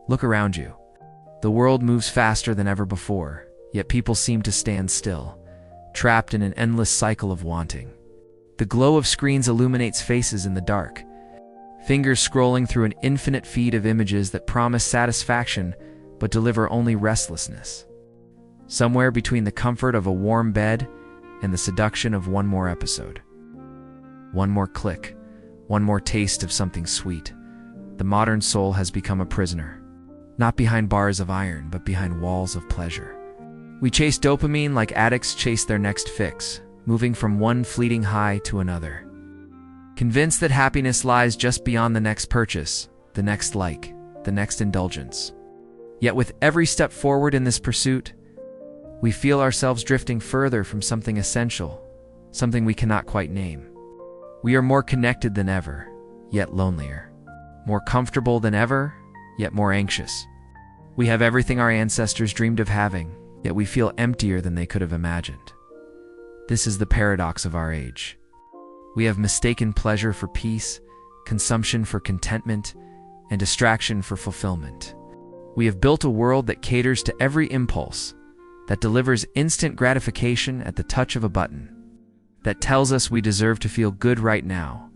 Look around you. The world moves faster than ever before, yet people seem to stand still, trapped in an endless cycle of wanting. The glow of screens illuminates faces in the dark, fingers scrolling through an infinite feed of images that promise satisfaction but deliver only restlessness. Somewhere between the comfort of a warm bed and the seduction of one more episode. One more click, one more taste of something sweet. The modern soul has become a prisoner, not behind bars of iron, but behind walls of pleasure. We chase dopamine like addicts chase their next fix, moving from one fleeting high to another. Convinced that happiness lies just beyond the next purchase, the next like, the next indulgence. Yet with every step forward in this pursuit, we feel ourselves drifting further from something essential, something we cannot quite name. We are more connected than ever, yet lonelier. More comfortable than ever, yet more anxious. We have everything our ancestors dreamed of having, yet we feel emptier than they could have imagined. This is the paradox of our age. We have mistaken pleasure for peace, consumption for contentment, and distraction for fulfillment. We have built a world that caters to every impulse, that delivers instant gratification at the touch of a button, that tells us we deserve to feel good right now,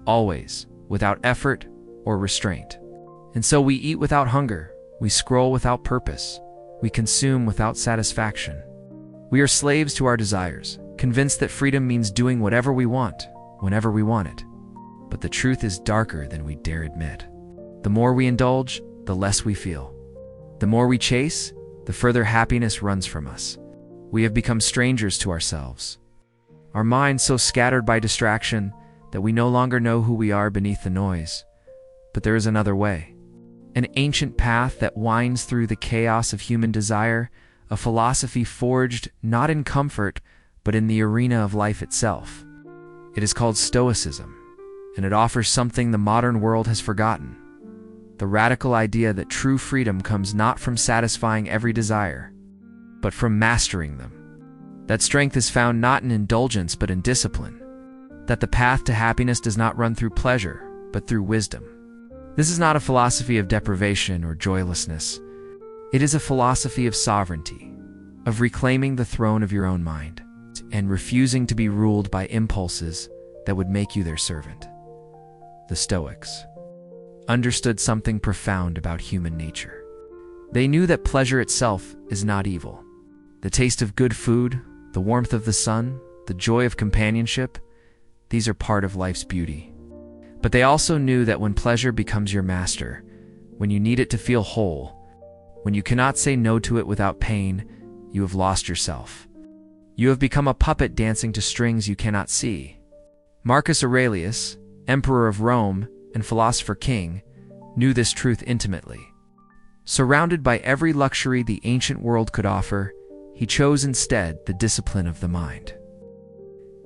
always, without effort or restraint. And so we eat without hunger, we scroll without purpose, we consume without satisfaction. We are slaves to our desires, convinced that freedom means doing whatever we want, whenever we want it. But the truth is darker than we dare admit. The more we indulge, the less we feel. The more we chase, the further happiness runs from us. We have become strangers to ourselves. Our minds so scattered by distraction that we no longer know who we are beneath the noise. But there is another way. An ancient path that winds through the chaos of human desire, a philosophy forged not in comfort, but in the arena of life itself. It is called Stoicism, and it offers something the modern world has forgotten. The radical idea that true freedom comes not from satisfying every desire, but from mastering them. That strength is found not in indulgence but in discipline. That the path to happiness does not run through pleasure, but through wisdom. This is not a philosophy of deprivation or joylessness. It is a philosophy of sovereignty, of reclaiming the throne of your own mind, and refusing to be ruled by impulses that would make you their servant. The Stoics understood something profound about human nature. They knew that pleasure itself is not evil. The taste of good food, the warmth of the sun, the joy of companionship, these are part of life's beauty. But they also knew that when pleasure becomes your master, when you need it to feel whole, when you cannot say no to it without pain, you have lost yourself. You have become a puppet dancing to strings you cannot see. Marcus Aurelius, emperor of Rome and philosopher king, knew this truth intimately. Surrounded by every luxury the ancient world could offer, he chose instead the discipline of the mind.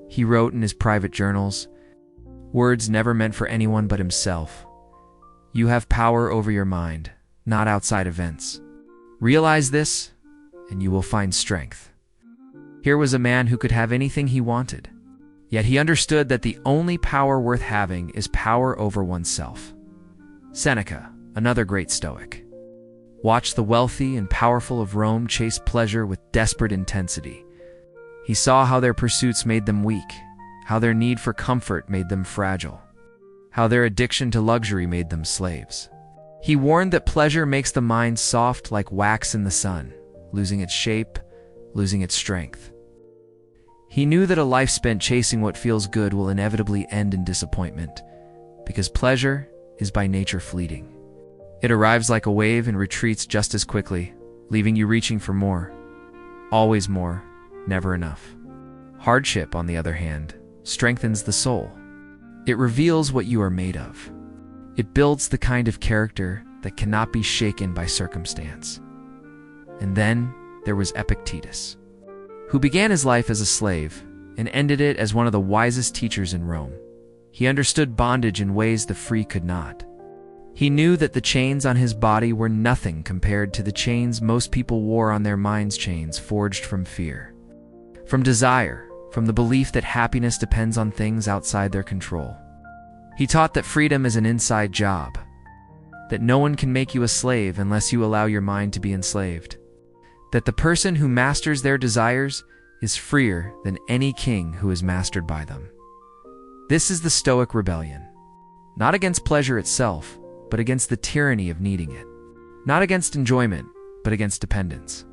He wrote in his private journals, words never meant for anyone but himself. You have power over your mind, not outside events. Realize this, and you will find strength. Here was a man who could have anything he wanted, yet he understood that the only power worth having is power over oneself. Seneca, another great Stoic, watched the wealthy and powerful of Rome chase pleasure with desperate intensity. He saw how their pursuits made them weak, how their need for comfort made them fragile, how their addiction to luxury made them slaves. He warned that pleasure makes the mind soft like wax in the sun, losing its shape, losing its strength. He knew that a life spent chasing what feels good will inevitably end in disappointment, because pleasure is by nature fleeting. It arrives like a wave and retreats just as quickly, leaving you reaching for more. Always more, never enough. Hardship, on the other hand, strengthens the soul. It reveals what you are made of. It builds the kind of character that cannot be shaken by circumstance. And then there was Epictetus, who began his life as a slave and ended it as one of the wisest teachers in Rome. He understood bondage in ways the free could not. He knew that the chains on his body were nothing compared to the chains most people wore on their minds, chains forged from fear, from desire, from the belief that happiness depends on things outside their control. He taught that freedom is an inside job, that no one can make you a slave unless you allow your mind to be enslaved, that the person who masters their desires is freer than any king who is mastered by them. This is the Stoic rebellion, not against pleasure itself, but against the tyranny of needing it, not against enjoyment, but against dependence.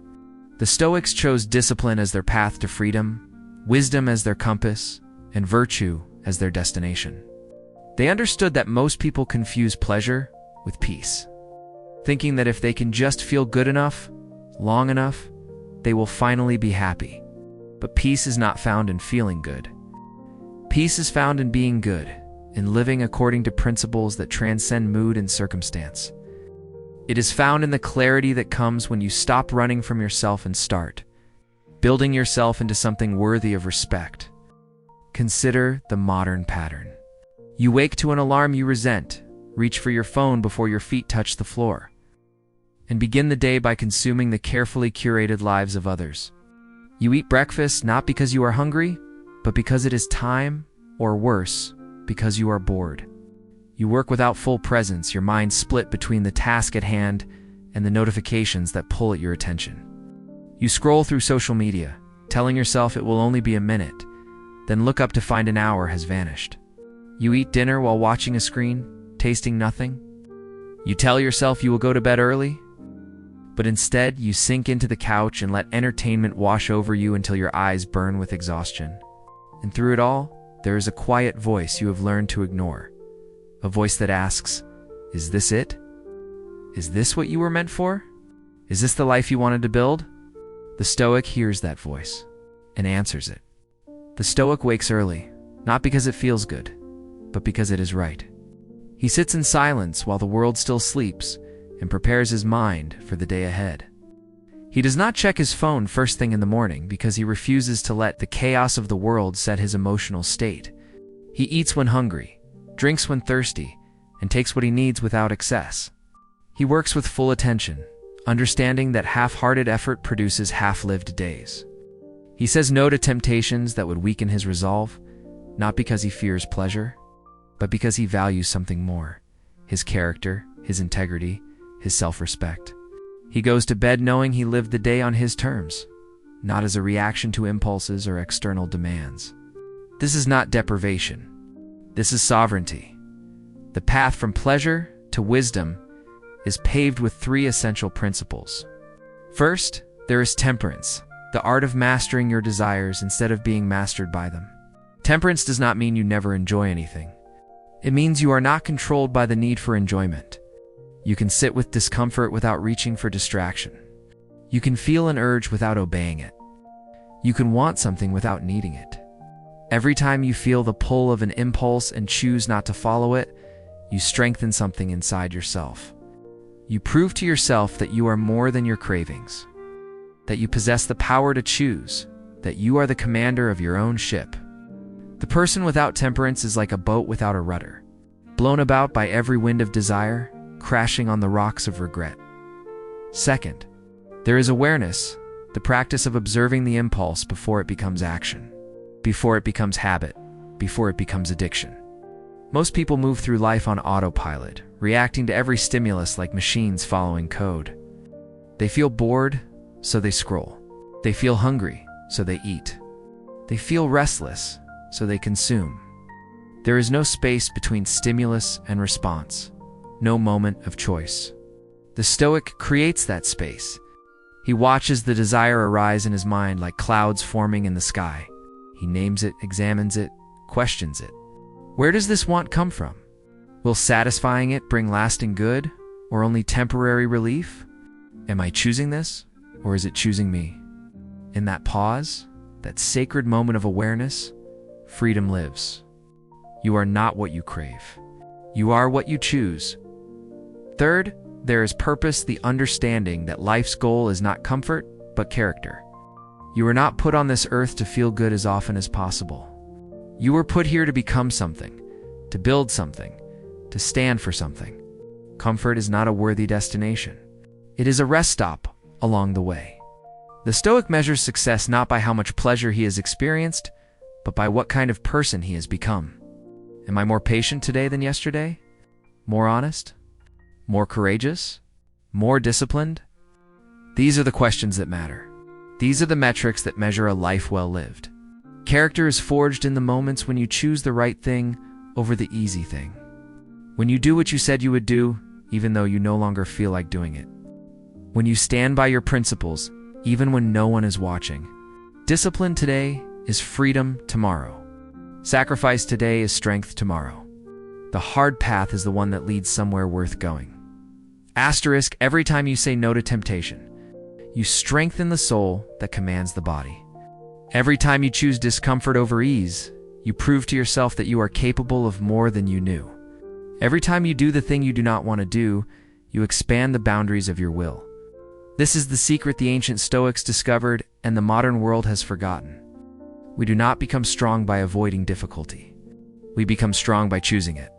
The Stoics chose discipline as their path to freedom, wisdom as their compass, and virtue as their destination. They understood that most people confuse pleasure with peace, thinking that if they can just feel good enough, long enough, they will finally be happy. But peace is not found in feeling good. Peace is found in being good, in living according to principles that transcend mood and circumstance. It is found in the clarity that comes when you stop running from yourself and start building yourself into something worthy of respect. Consider the modern pattern. You wake to an alarm you resent, reach for your phone before your feet touch the floor, and begin the day by consuming the carefully curated lives of others. You eat breakfast not because you are hungry, but because it is time, or worse, because you are bored. You work without full presence, your mind split between the task at hand and the notifications that pull at your attention. You scroll through social media, telling yourself it will only be a minute, then look up to find an hour has vanished. You eat dinner while watching a screen, tasting nothing. You tell yourself you will go to bed early, but instead you sink into the couch and let entertainment wash over you until your eyes burn with exhaustion. And through it all, there is a quiet voice you have learned to ignore. A voice that asks, "Is this it? Is this what you were meant for? Is this the life you wanted to build?" The Stoic hears that voice and answers it. The Stoic wakes early, not because it feels good, but because it is right. He sits in silence while the world still sleeps and prepares his mind for the day ahead. He does not check his phone first thing in the morning because he refuses to let the chaos of the world set his emotional state. He eats when hungry, drinks when thirsty, and takes what he needs without excess. He works with full attention, understanding that half-hearted effort produces half-lived days. He says no to temptations that would weaken his resolve, not because he fears pleasure, but because he values something more: his character, his integrity, his self-respect. He goes to bed knowing he lived the day on his terms, not as a reaction to impulses or external demands. This is not deprivation. This is sovereignty. The path from pleasure to wisdom is paved with three essential principles. First, there is temperance, the art of mastering your desires instead of being mastered by them. Temperance does not mean you never enjoy anything. It means you are not controlled by the need for enjoyment. You can sit with discomfort without reaching for distraction. You can feel an urge without obeying it. You can want something without needing it. Every time you feel the pull of an impulse and choose not to follow it, you strengthen something inside yourself. You prove to yourself that you are more than your cravings, that you possess the power to choose, that you are the commander of your own ship. The person without temperance is like a boat without a rudder, blown about by every wind of desire, crashing on the rocks of regret. Second, there is awareness, the practice of observing the impulse before it becomes action, before it becomes habit, before it becomes addiction. Most people move through life on autopilot, reacting to every stimulus like machines following code. They feel bored, so they scroll. They feel hungry, so they eat. They feel restless, so they consume. There is no space between stimulus and response, no moment of choice. The Stoic creates that space. He watches the desire arise in his mind like clouds forming in the sky. He names it, examines it, questions it. Where does this want come from? Will satisfying it bring lasting good, or only temporary relief? Am I choosing this, or is it choosing me? In that pause, that sacred moment of awareness, freedom lives. You are not what you crave. You are what you choose. Third, there is purpose, the understanding that life's goal is not comfort, but character. You are not put on this earth to feel good as often as possible. You were put here to become something, to build something, to stand for something. Comfort is not a worthy destination. It is a rest stop along the way. The Stoic measures success not by how much pleasure he has experienced, but by what kind of person he has become. Am I more patient today than yesterday? More honest? More courageous? More disciplined? These are the questions that matter. These are the metrics that measure a life well lived. Character is forged in the moments when you choose the right thing over the easy thing. When you do what you said you would do, even though you no longer feel like doing it. When you stand by your principles, even when no one is watching. Discipline today is freedom tomorrow. Sacrifice today is strength tomorrow. The hard path is the one that leads somewhere worth going. Asterisk, every time you say no to temptation, you strengthen the soul that commands the body. Every time you choose discomfort over ease, you prove to yourself that you are capable of more than you knew. Every time you do the thing you do not want to do, you expand the boundaries of your will. This is the secret the ancient Stoics discovered and the modern world has forgotten. We do not become strong by avoiding difficulty. We become strong by choosing it.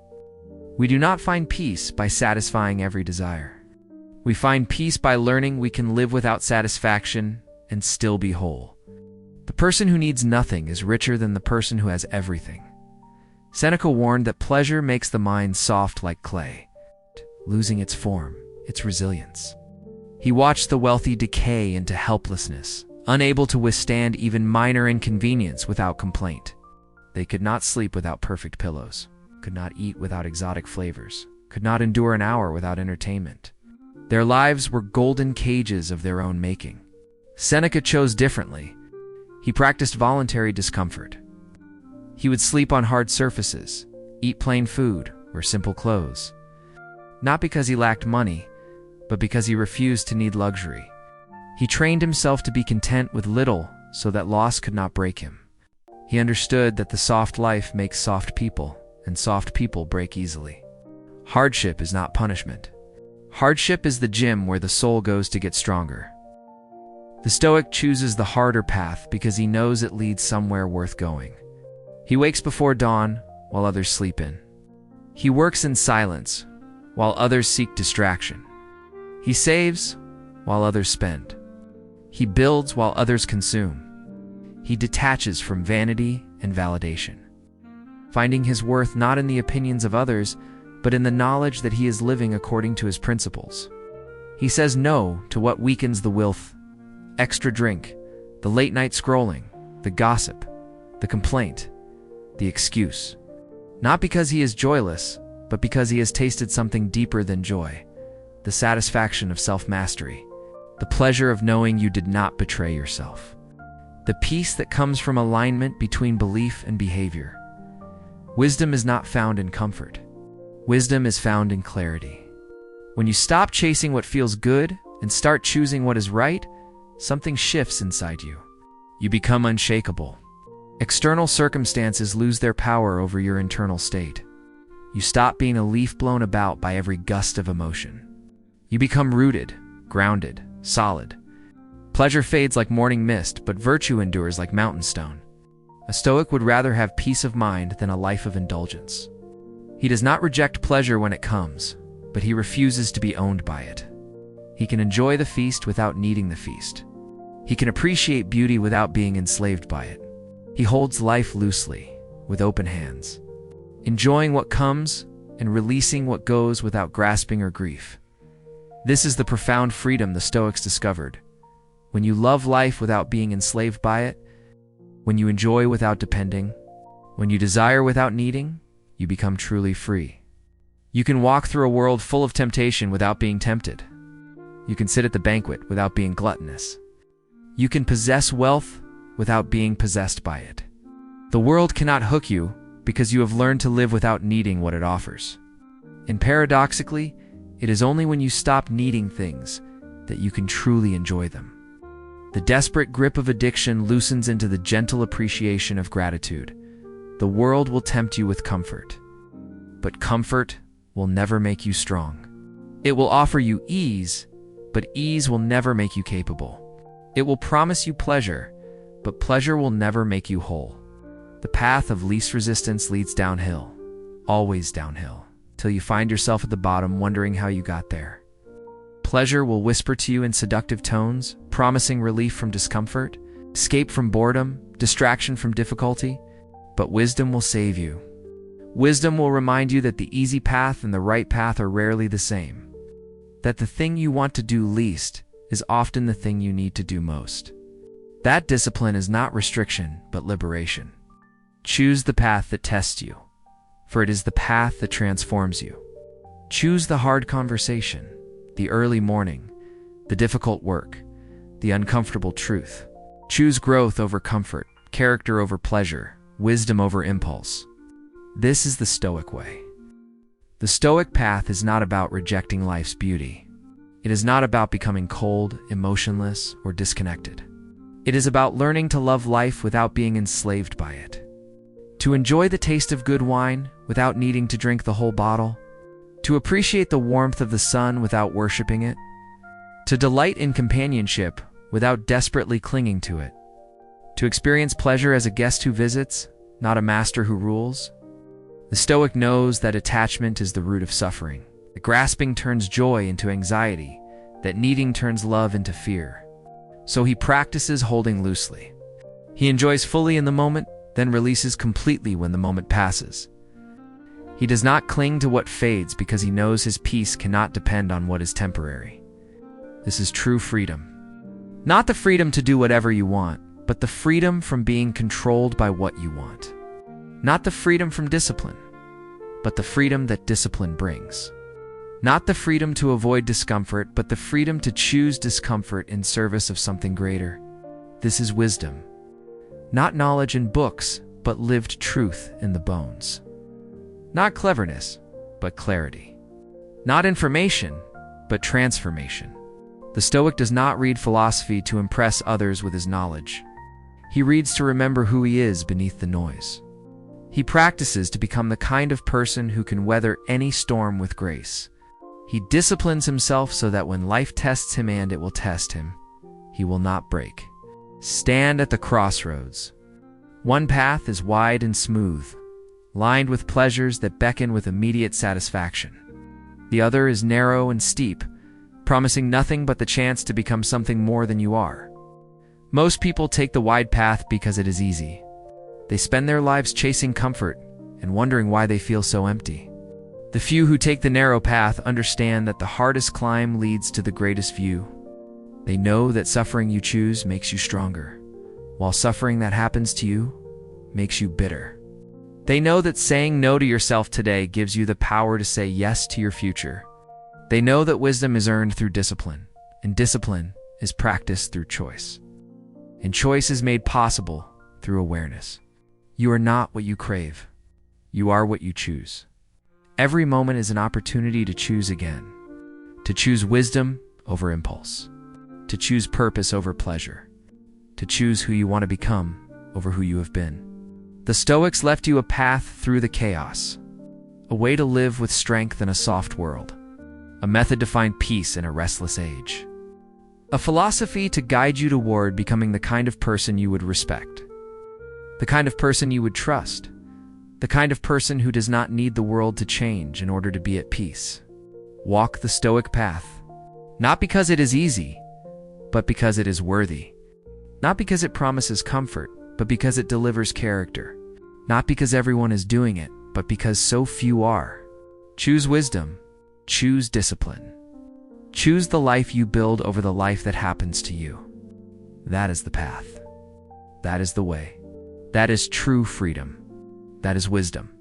We do not find peace by satisfying every desire. We find peace by learning we can live without satisfaction and still be whole. The person who needs nothing is richer than the person who has everything. Seneca warned that pleasure makes the mind soft like clay, losing its form, its resilience. He watched the wealthy decay into helplessness, unable to withstand even minor inconvenience without complaint. They could not sleep without perfect pillows, could not eat without exotic flavors, could not endure an hour without entertainment. Their lives were golden cages of their own making. Seneca chose differently. He practiced voluntary discomfort. He would sleep on hard surfaces, eat plain food, wear simple clothes. Not because he lacked money, but because he refused to need luxury. He trained himself to be content with little so that loss could not break him. He understood that the soft life makes soft people, and soft people break easily. Hardship is not punishment. Hardship is the gym where the soul goes to get stronger. The Stoic chooses the harder path because he knows it leads somewhere worth going. He wakes before dawn while others sleep in. He works in silence while others seek distraction. He saves while others spend. He builds while others consume. He detaches from vanity and validation, finding his worth not in the opinions of others, but in the knowledge that he is living according to his principles. He says no to what weakens the will, extra drink, the late night scrolling, the gossip, the complaint, the excuse. Not because he is joyless, but because he has tasted something deeper than joy, the satisfaction of self-mastery, the pleasure of knowing you did not betray yourself, the peace that comes from alignment between belief and behavior. Wisdom is not found in comfort. Wisdom is found in clarity. When you stop chasing what feels good and start choosing what is right, something shifts inside you. You become unshakable. External circumstances lose their power over your internal state. You stop being a leaf blown about by every gust of emotion. You become rooted, grounded, solid. Pleasure fades like morning mist, but virtue endures like mountain stone. A Stoic would rather have peace of mind than a life of indulgence. He does not reject pleasure when it comes, but he refuses to be owned by it. He can enjoy the feast without needing the feast. He can appreciate beauty without being enslaved by it. He holds life loosely, with open hands, enjoying what comes and releasing what goes without grasping or grief. This is the profound freedom the Stoics discovered. When you love life without being enslaved by it, when you enjoy without depending, when you desire without needing, you become truly free. You can walk through a world full of temptation without being tempted. You can sit at the banquet without being gluttonous. You can possess wealth without being possessed by it. The world cannot hook you because you have learned to live without needing what it offers. And paradoxically, it is only when you stop needing things that you can truly enjoy them. The desperate grip of addiction loosens into the gentle appreciation of gratitude. The world will tempt you with comfort, but comfort will never make you strong. It will offer you ease, but ease will never make you capable. It will promise you pleasure, but pleasure will never make you whole. The path of least resistance leads downhill, always downhill, till you find yourself at the bottom wondering how you got there. Pleasure will whisper to you in seductive tones, promising relief from discomfort, escape from boredom, distraction from difficulty, but wisdom will save you. Wisdom will remind you that the easy path and the right path are rarely the same. that the thing you want to do least is often the thing you need to do most. That discipline is not restriction, but liberation. Choose the path that tests you, for it is the path that transforms you. Choose the hard conversation, the early morning, the difficult work, the uncomfortable truth. Choose growth over comfort, character over pleasure, wisdom over impulse. This is the Stoic way. The Stoic path is not about rejecting life's beauty. It is not about becoming cold, emotionless, or disconnected. It is about learning to love life without being enslaved by it. To enjoy the taste of good wine without needing to drink the whole bottle. To appreciate the warmth of the sun without worshiping it. To delight in companionship without desperately clinging to it. To experience pleasure as a guest who visits, not a master who rules. The Stoic knows that attachment is the root of suffering. That grasping turns joy into anxiety, that needing turns love into fear. So he practices holding loosely. He enjoys fully in the moment, then releases completely when the moment passes. He does not cling to what fades because he knows his peace cannot depend on what is temporary. This is true freedom. Not the freedom to do whatever you want, but the freedom from being controlled by what you want. Not the freedom from discipline, but the freedom that discipline brings. Not the freedom to avoid discomfort, but the freedom to choose discomfort in service of something greater. This is wisdom. Not knowledge in books, but lived truth in the bones. Not cleverness, but clarity. Not information, but transformation. The Stoic does not read philosophy to impress others with his knowledge. He reads to remember who he is beneath the noise. He practices to become the kind of person who can weather any storm with grace. He disciplines himself so that when life tests him, and it will test him, he will not break. Stand at the crossroads. One path is wide and smooth, lined with pleasures that beckon with immediate satisfaction. The other is narrow and steep, promising nothing but the chance to become something more than you are. Most people take the wide path because it is easy. They spend their lives chasing comfort and wondering why they feel so empty. The few who take the narrow path understand that the hardest climb leads to the greatest view. They know that suffering you choose makes you stronger, while suffering that happens to you makes you bitter. They know that saying no to yourself today gives you the power to say yes to your future. They know that wisdom is earned through discipline, and discipline is practiced through choice. And choice is made possible through awareness. You are not what you crave. You are what you choose. Every moment is an opportunity to choose again. To choose wisdom over impulse. To choose purpose over pleasure. To choose who you want to become over who you have been. The Stoics left you a path through the chaos. A way to live with strength in a soft world. A method to find peace in a restless age. A philosophy to guide you toward becoming the kind of person you would respect. The kind of person you would trust. The kind of person who does not need the world to change in order to be at peace. Walk the Stoic path. Not because it is easy, but because it is worthy. Not because it promises comfort, but because it delivers character. Not because everyone is doing it, but because so few are. Choose wisdom. Choose discipline. Choose the life you build over the life that happens to you. That is the path. That is the way. That is true freedom. That is wisdom.